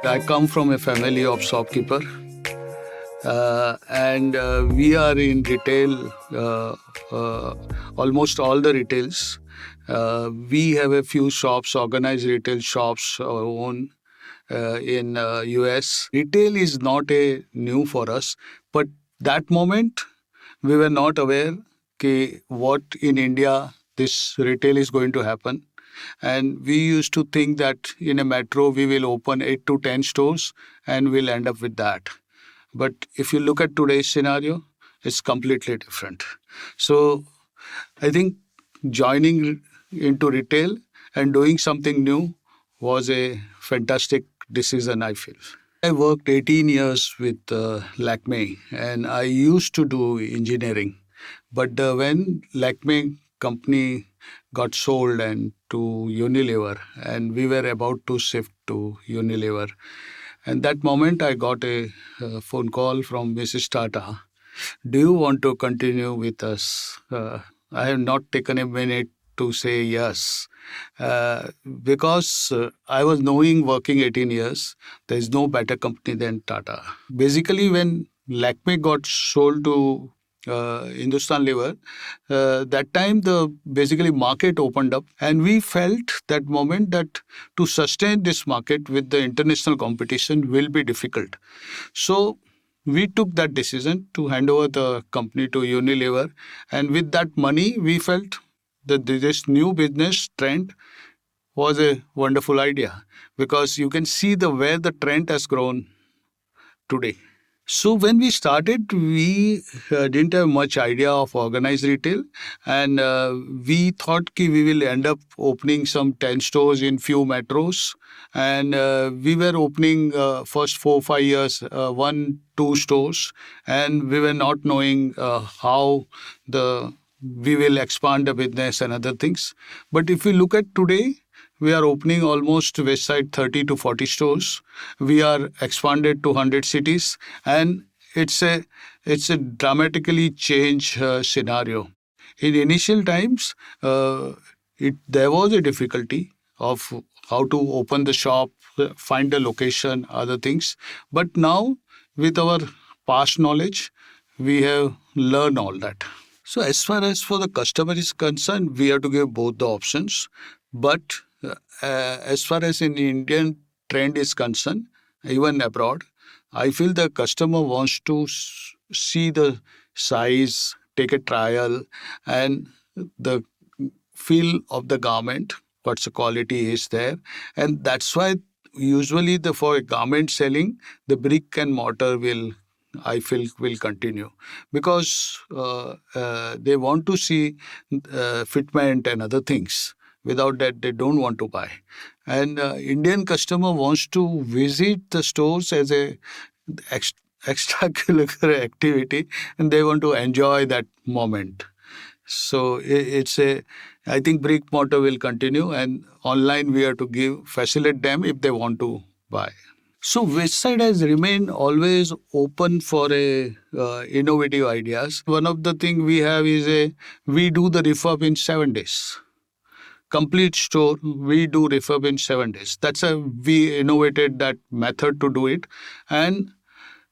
I come from a family of shopkeeper, and we are in retail, almost all the retails. We have a few shops, organized retail shops, our own in US. Retail is not a new for us, but that moment we were not aware what in India this retail is going to happen. And we used to think that in a metro we will open 8 to 10 stores and we'll end up with that. But if you look at today's scenario, it's completely different. So I think joining into retail and doing something new was a fantastic decision, I feel. I worked 18 years with Lakme and I used to do engineering. But when Lakme company got sold and to Unilever, and we were about to shift to Unilever, and that moment I got a phone call from Mrs. Tata. Do you want to continue with us? I have not taken a minute to say yes. Because I was knowing working 18 years, there is no better company than Tata. Basically, when Lakme got sold to Hindustan Lever, that time the basically market opened up, and we felt that moment that to sustain this market with the international competition will be difficult. So we took that decision to hand over the company to Unilever, and with that money, we felt that this new business, Trent, was a wonderful idea because you can see the where the Trent has grown today. So when we started, we didn't have much idea of organized retail, and we thought we will end up opening some 10 stores in few metros, and we were opening first 4 5 years 1 2 stores, and we were not knowing how the we will expand the business and other things. But if we look at today, we are opening almost Westside 30 to 40 stores. We are expanded to 100 cities, and it's a dramatically changed scenario. In initial times, there was a difficulty of how to open the shop, find the location, other things. But now, with our past knowledge, we have learned all that. So as far as for the customer is concerned, we have to give both the options. But as far as in Indian trend is concerned, even abroad, I feel the customer wants to see the size, take a trial, and the feel of the garment, what's the quality is there. And that's why usually for garment selling, the brick and mortar I feel will continue because they want to see fitment and other things. Without that, they don't want to buy. And Indian customer wants to visit the stores as a extracurricular activity, and they want to enjoy that moment. So I think brick mortar will continue, and online we have to facilitate them if they want to buy. So Westside has remained always open for innovative ideas. One of the thing we have is we do the refurb in 7 days. Complete store, we do refurb in 7 days. We innovated that method to do it. And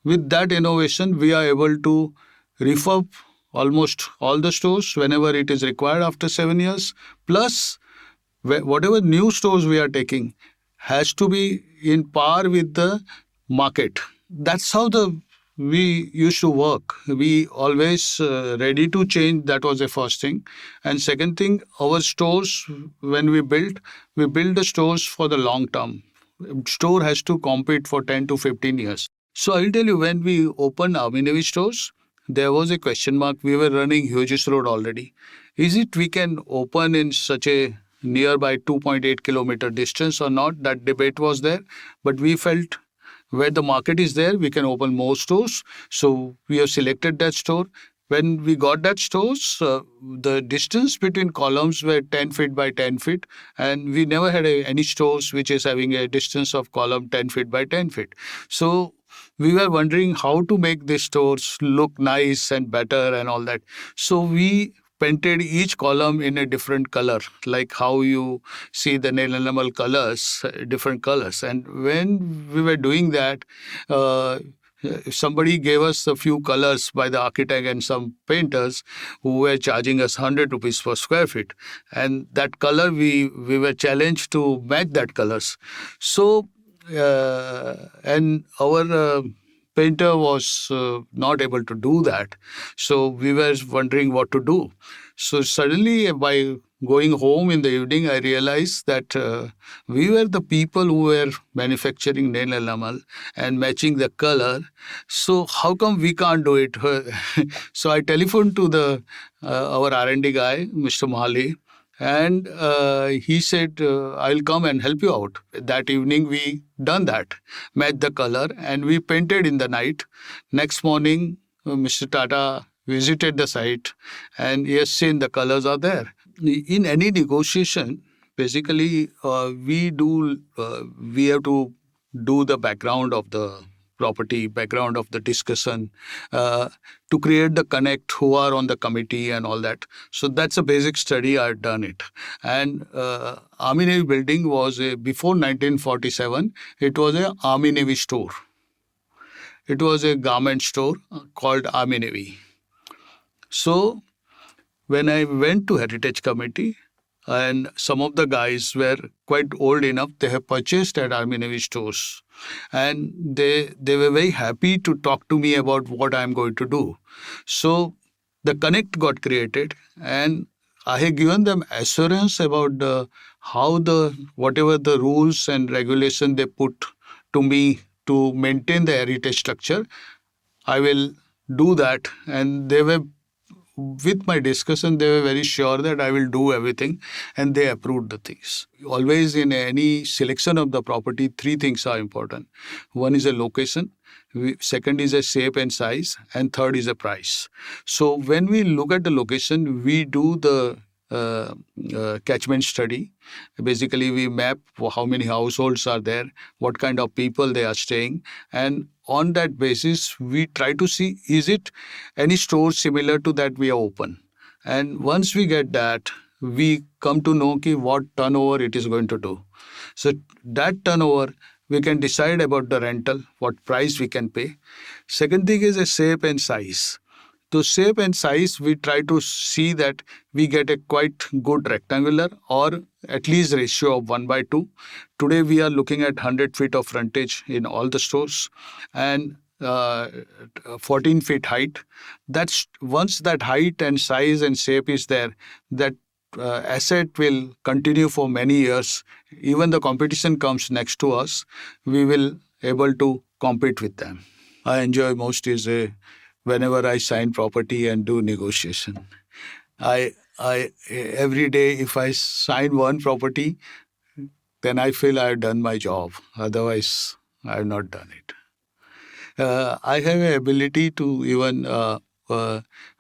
with that innovation, we are able to refurb almost all the stores whenever it is required after 7 years. Plus, whatever new stores we are taking has to be in par with the market. That's how we used to work. We always ready to change. That was the first thing. And second thing, our stores, when we build the stores for the long term. Store has to compete for 10 to 15 years. So I'll tell you, when we opened Abhinavi stores, there was a question mark. We were running Hughes Road already. Is it we can open in such a nearby 2.8 kilometer distance or not? That debate was there. But we felt where the market is there, we can open more stores. So we have selected that store. When we got that stores, the distance between columns were 10 feet by 10 feet. And we never had any stores which is having a distance of column 10 feet by 10 feet. So we were wondering how to make these stores look nice and better and all that. So we painted each column in a different color, like how you see the nail enamel colors, different colors. And when we were doing that, uh, somebody gave us a few colors by the architect and some painters who were charging us 100 rupees per square feet. And that color, we were challenged to match that colors. So, and our painter was not able to do that. So we were wondering what to do. So suddenly, by going home in the evening, I realized that we were the people who were manufacturing nail enamel and matching the color. So how come we can't do it? So I telephoned to the our R&D guy, Mr. Mahali, and he said, I'll come and help you out. That evening we done that, matched the color, and we painted in the night. Next morning, Mr. Tata visited the site, and yes, seen the colors are there. In any negotiation, basically, we have to do the background of the property, background of the discussion, uh, to create the connect who are on the committee and all that. So that's a basic study. I've done it. And Army Navy building was before 1947. It was a Army Navy store. It was a garment store called Army Navy. So when I went to Heritage Committee, and some of the guys were quite old enough, they have purchased at Army Navy stores. And they were very happy to talk to me about what I'm going to do. So the connect got created, and I have given them assurance about how the whatever the rules and regulation they put to me to maintain the heritage structure, I will do that. And they were with my discussion, they were very sure that I will do everything, and they approved the things. Always in any selection of the property, three things are important. One is a location, second is a shape and size, and third is a price. So when we look at the location, we do the catchment study. Basically, we map how many households are there, what kind of people they are staying, and on that basis, we try to see is it any store similar to that we are open. And once we get that, we come to know what turnover it is going to do. So that turnover, we can decide about the rental, what price we can pay. Second thing is a shape and size. To shape and size, we try to see that we get a quite good rectangular or at least ratio of 1 by 2. Today, we are looking at 100 feet of frontage in all the stores and 14 feet height. That's once that height and size and shape is there, that asset will continue for many years. Even the competition comes next to us, we will able to compete with them. I enjoy most is whenever I sign property and do negotiation. I every day if I sign one property, then I feel I have done my job. Otherwise, I have not done it. I have an ability to even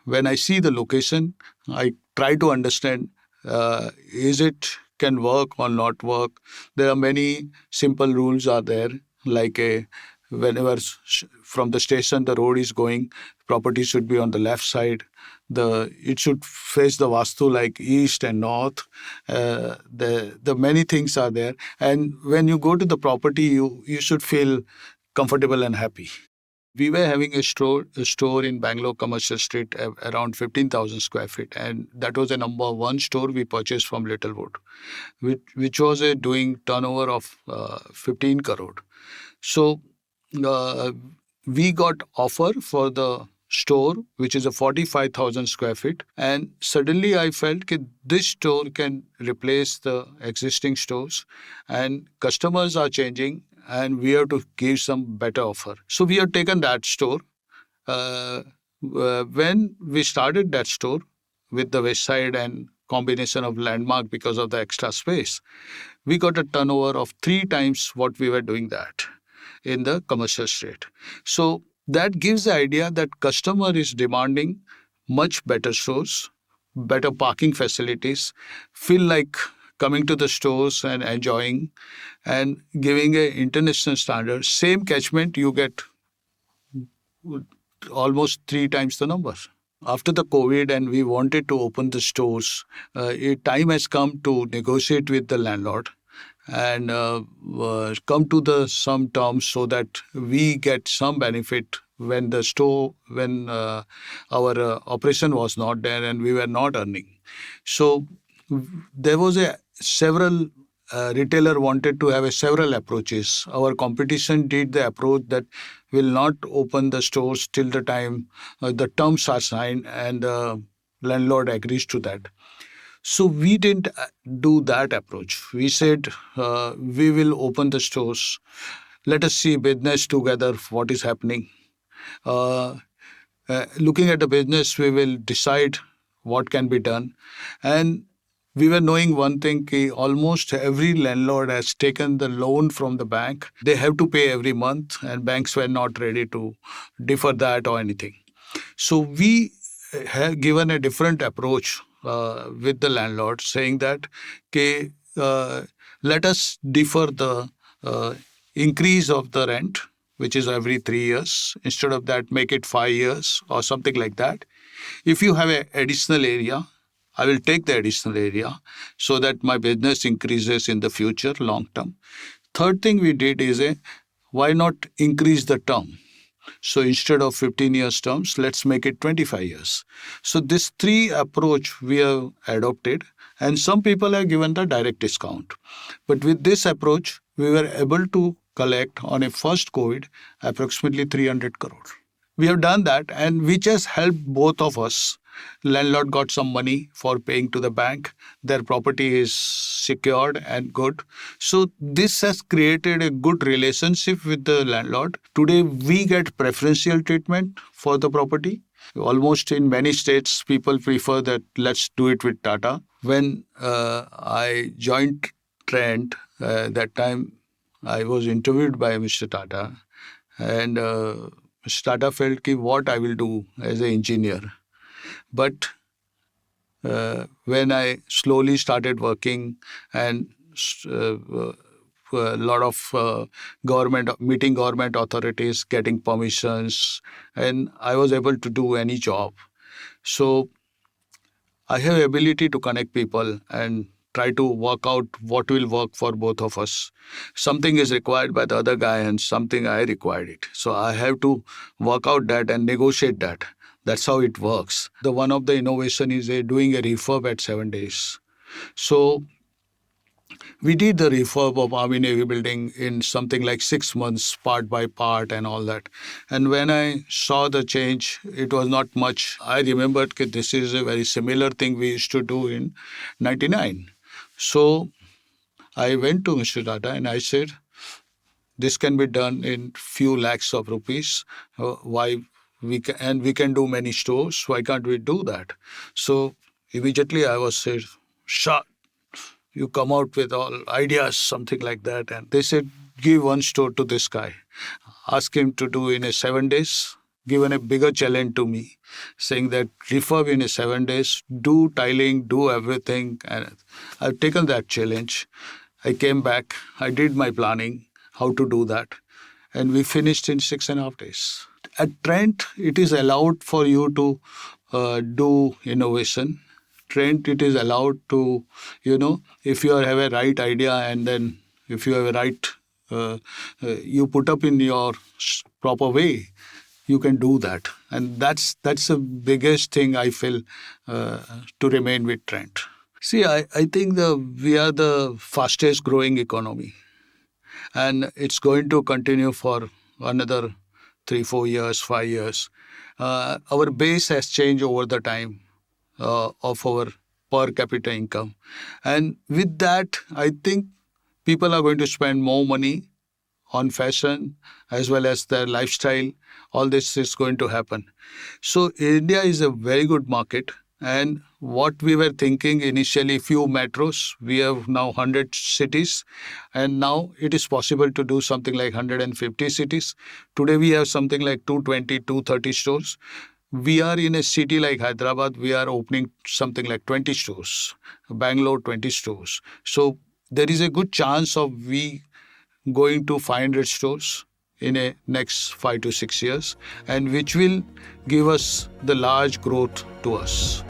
when I see the location, I try to understand is it can work or not work. There are many simple rules are there, like whenever from the station the road is going, property should be on the left side. It should face the vastu like east and north. The many things are there, and when you go to the property, you should feel comfortable and happy. We were having a store in Bangalore Commercial Street, around 15,000 square feet, and that was a number one store we purchased from Littlewood, which was a doing turnover of 15 crore. So uh, we got offer for the store, which is a 45,000 square feet, and suddenly I felt that this store can replace the existing stores, and customers are changing, and we have to give some better offer. So we have taken that store. Uh, when we started that store with the west side and combination of landmark because of the extra space, we got a turnover of three times what we were doing that in the commercial street. So that gives the idea that customer is demanding much better stores, better parking facilities, feel like coming to the stores and enjoying and giving a international standard. Same catchment, you get almost three times the numbers. after the COVID and we wanted to open the stores, time has come to negotiate with the landlord and come to the some terms so that we get some benefit when the store when our operation was not there and we were not earning. So there was a several retailer wanted to have a several approaches. Our competition did the approach that will not open the stores till the time the terms are signed and the landlord agrees to that. So we didn't do that approach. We said we will open the stores. Let us see business together. What is happening? Uh, Looking at the business, we will decide what can be done. And we were knowing one thing: ki almost every landlord has taken the loan from the bank. They have to pay every month, and banks were not ready to defer that or anything. So we have given a different approach with the landlord, saying that, okay, let us defer the uh, increase of the rent, which is every 3 years. Instead of that, make it 5 years or something like that. If you have an additional area, I will take the additional area so that my business increases in the future long term. Third thing we did is why not increase the term? So instead of 15 years terms, let's make it 25 years. So this three approach we have adopted, and some people have given the direct discount. But with this approach, we were able to collect on a first COVID approximately 300 crore. We have done that, and which has helped both of us. Landlord got some money for paying to the bank. Their property is secured and good. So this has created a good relationship with the landlord. Today we get preferential treatment for the property. Almost in many states, people prefer that let's do it with Tata. When I joined Trent, that time I was interviewed by Mr. Tata, and Mr. Tata felt ki what I will do as an engineer. But when I slowly started working and a lot of government meeting government authorities, getting permissions, and I was able to do any job. So I have ability to connect people and try to work out what will work for both of us. Something is required by the other guy and something I required it. So I have to work out that and negotiate that. That's how it works. The one of the innovation is doing a refurb at 7 days. So we did the refurb of Army Navy building in something like 6 months, part by part, and all that. And when I saw the change, it was not much. I remembered that this is a very similar thing we used to do in 99. So I went to Mr. Tata and I said, this can be done in few lakhs of rupees. Why we can do many stores. Why can't we do that? So immediately I was said, "Shah, you come out with all ideas, something like that." And they said, give one store to this guy. Ask him to do in a 7 days. Given a bigger challenge to me, saying that refurb in a 7 days, do tiling, do everything. And I've taken that challenge. I came back, I did my planning, how to do that. And we finished in 6.5 days. At Trent, it is allowed for you to do innovation. Trent, it is allowed to, if you have a right idea and then if you have a right, you put up in your proper way, you can do that. And that's the biggest thing I feel to remain with Trent. See, I think we are the fastest growing economy, and it's going to continue for another 3, 4 years, 5 years. Our base has changed over the time of our per capita income. And with that, I think people are going to spend more money on fashion as well as their lifestyle. All this is going to happen. So India is a very good market. And what we were thinking initially, few metros, we have now 100 cities. And now it is possible to do something like 150 cities. Today we have something like 220, 230 stores. We are in a city like Hyderabad, we are opening something like 20 stores. Bangalore, 20 stores. So there is a good chance of we going to 500 stores in a next 5 to 6 years, and which will give us the large growth to us.